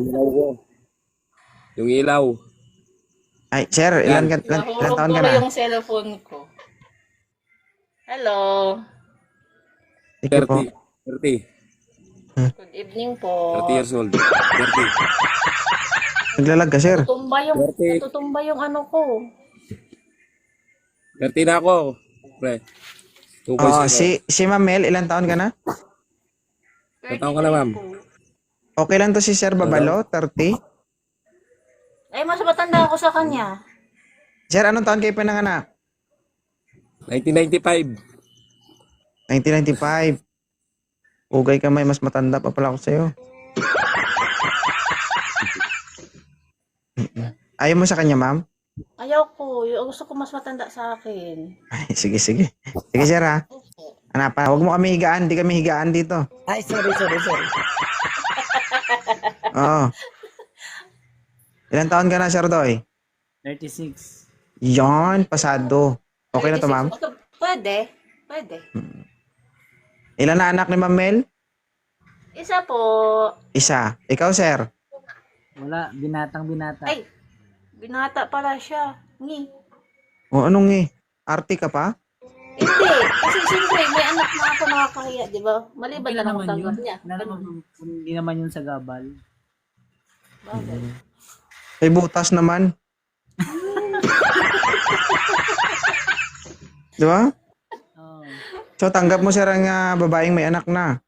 Ilaw ko. Yung ilaw. Ay, sir, Yan. ilan taon ka Nahulog-tuloy na? yung cellphone ko. Hello. Sige po. 30. 30. Good evening po. 30 years old. 30. Naglalag ka, sir. Thirty. Natutumba yung ano ko. 30 na ako. Pre. Oo, 2.0. si Ma'am Mel, ilan taon ka na? Ilan taon ka na, ma'am? Okay lang to si Sir Babalo, 30. Ay, mas matanda ako sa kanya. Sir, anong taon kayo pinanganak? 1995. 1995. Ugay ka, may mas matanda pa pala ako sa'yo. Ayaw mo sa kanya, ma'am? Ayaw ko. Yung gusto ko mas matanda sa akin. Ay, sige. Sige, sir, ha? Hanapan. Huwag mo kami higaan. Hindi kami higaan dito. Ay, sorry. Oo. Ilan taon ka na, Sir Doy? 36. Yon, pasado. Okay na to, ma'am? Pwede. Ilan na anak ni Ma'am Mel? Isa po. Isa. Ikaw, sir? Wala, binata. Ay, binata pala siya. Ngi. O, anong Arte ka pa? Hindi. Kasi siyempre, may anak na ako nakakahiya, di ba? Maliban na lang naman ang tanggap yun. niya. Hindi naman yun sa gabal. Bagay. May butas naman. Di ba? Oh. So, tanggap mo, sir, ang babaeng may anak na.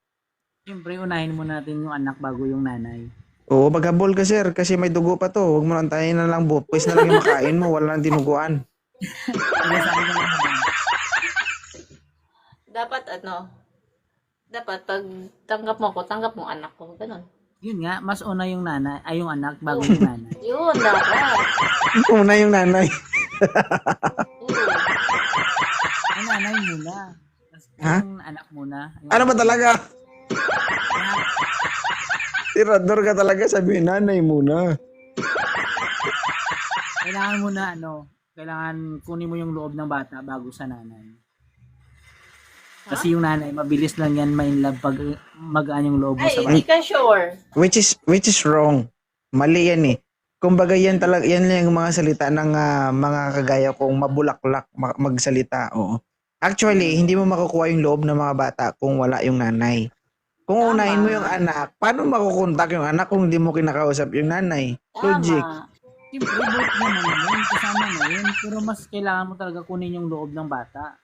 Siyempre, unahin mo natin yung anak bago yung nanay. Oo, maghabol ka, sir, kasi may dugo pa to. Huwag mo lang tayo na lang bupis na lang yung makain mo. Wala nang dinuguan. Kaya saan ka naman? Dapat pag tanggap mo ko, tanggap mo anak ko. Ganun. Yun nga, mas una yung nanay, ay yung anak bago yung nanay. Yun, dapat. Una yung nanay. Ang nanay muna. Tapos Ha? yung anak muna. Yung Ano ba anak. talaga? Tirador ka talaga, sabihin nanay muna. Kailangan mo na kailangan kunin mo yung loob ng bata bago sa nanay. Kasi yung nanay, mabilis lang yan ma-inlove pag magaan yung loob mo Ay, sa hindi bata. ka sure. Which is wrong. Mali yan eh. Kumbaga yan talaga, yan lang yung mga salita ng mga kagaya kong mabulaklak magsalita. Oo. Actually, hindi mo makukuha yung loob ng mga bata kung wala yung nanay. Kung Tama. unahin mo yung anak, paano makukontak yung anak kung hindi mo kinakausap yung nanay? Logic. Tama. Siyempre, both naman yun, kasama na yun. Pero mas kailangan mo talaga kunin yung loob ng bata.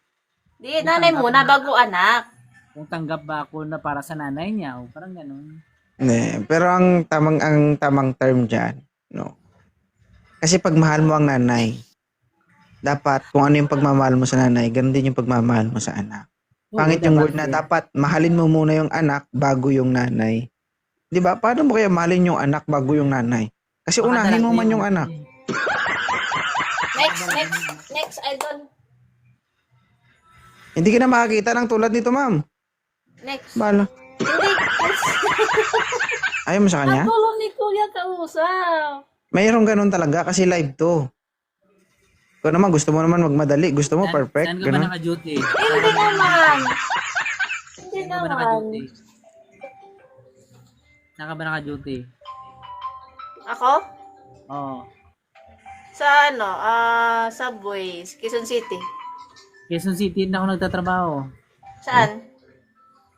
Di, nanay muna bago anak. Kung tanggap ba ako na para sa nanay niya, o parang ganun. Pero ang tamang term diyan, no. Kasi pag mahal mo ang nanay, dapat kung ano yung pagmamahal mo sa nanay, ganun din yung pagmamahal mo sa anak. Pangit yung word na dapat mahalin mo muna yung anak bago yung nanay. 'Di ba? Paano mo kaya mahalin yung anak bago yung nanay? Kasi unahin mo man yung anak. Next, idol. Hindi ka na makakita ng tulad nito, ma'am. Next. Bala. Hindi, Ayaw mo sa kanya? tulong ni Kuya kausap. Mayroong ganun talaga kasi live to. Ikaw naman, gusto mo naman magmadali. Gusto mo perfect. Saan ka ba Ganun. naka-duty? Hindi naman. Hindi Saan ka ba naman. naka-duty? Saan ka ba naka-duty? Ako? Oo. Sa Subways, Quezon City. Quezon City na ako nagtatrabaho. Saan?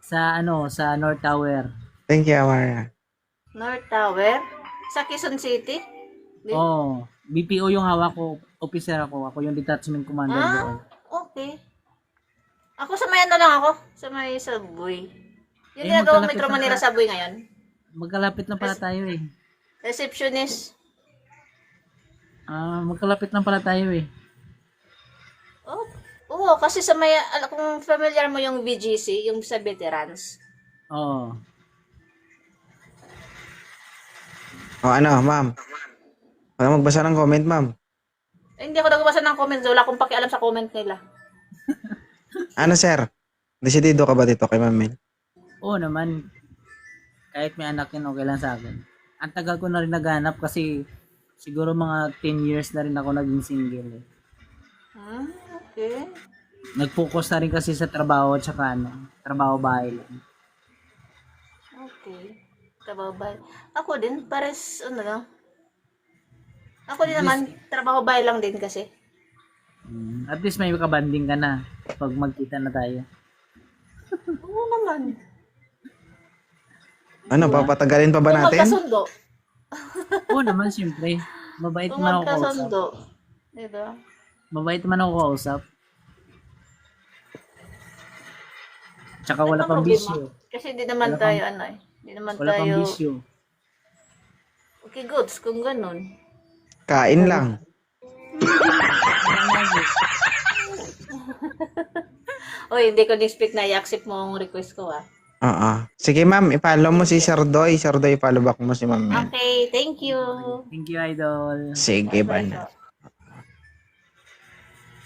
Sa North Tower. Thank you, Amara. North Tower? Sa Quezon City? Oo. BPO yung hawak ko. Officer ako. Ako yung detachment commander doon. Okay. Ako sa may lang ako. Sa may Subway. Yung Eh, ginagawa magkalapit Metro na Manila ka- Subway ngayon. Magkalapit lang pala tayo eh. Receptionist. Magkalapit lang pala tayo eh. Oh, oo, kasi sa may, kung familiar mo yung BGC, yung sa veterans. Oo. O ano, ma'am? Huwag ka magbasa ng comment, ma'am. Eh, hindi ako nagbasa ng comments, wala akong pakialam sa comment nila. Ano, sir? Desidido ka ba dito kay Ma'am Mel? Oo naman. Kahit may anak yan, okay lang sa akin. Ang tagal ko na rin naghanap kasi siguro mga 10 years na rin ako naging single eh. Okay. Nag-focus na rin kasi sa trabaho at saka trabaho bahay lang. Okay. Trabaho bahay. Ako din, pares, ano lang. Ako din naman, trabaho bahay lang din kasi. At least may kabanding ka na pag magkita na tayo. Oo naman. Ano, papatagalin pa ba Kung natin? magkasundo. Oo naman, siyempre. Mabait Kung man ako kausap. magkasundo. Diba? Mabait man ako kausap. Tsaka wala Ano pang problema? bisyo. Kasi di naman Wala tayo, ano eh. Di naman Wala pang tayo. bisyo. Okay, goods. Kung ganun. Kain lang. Oy, hindi ko na-expect na i-accept mo ang request ko, ah. Oo. Sige, ma'am. I-follow mo si Sir Doy. Sir Doy, follow back mo si ma'am. yan. Okay, thank you. Thank you, idol. Sige, Bye-bye banda. po.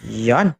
Yan.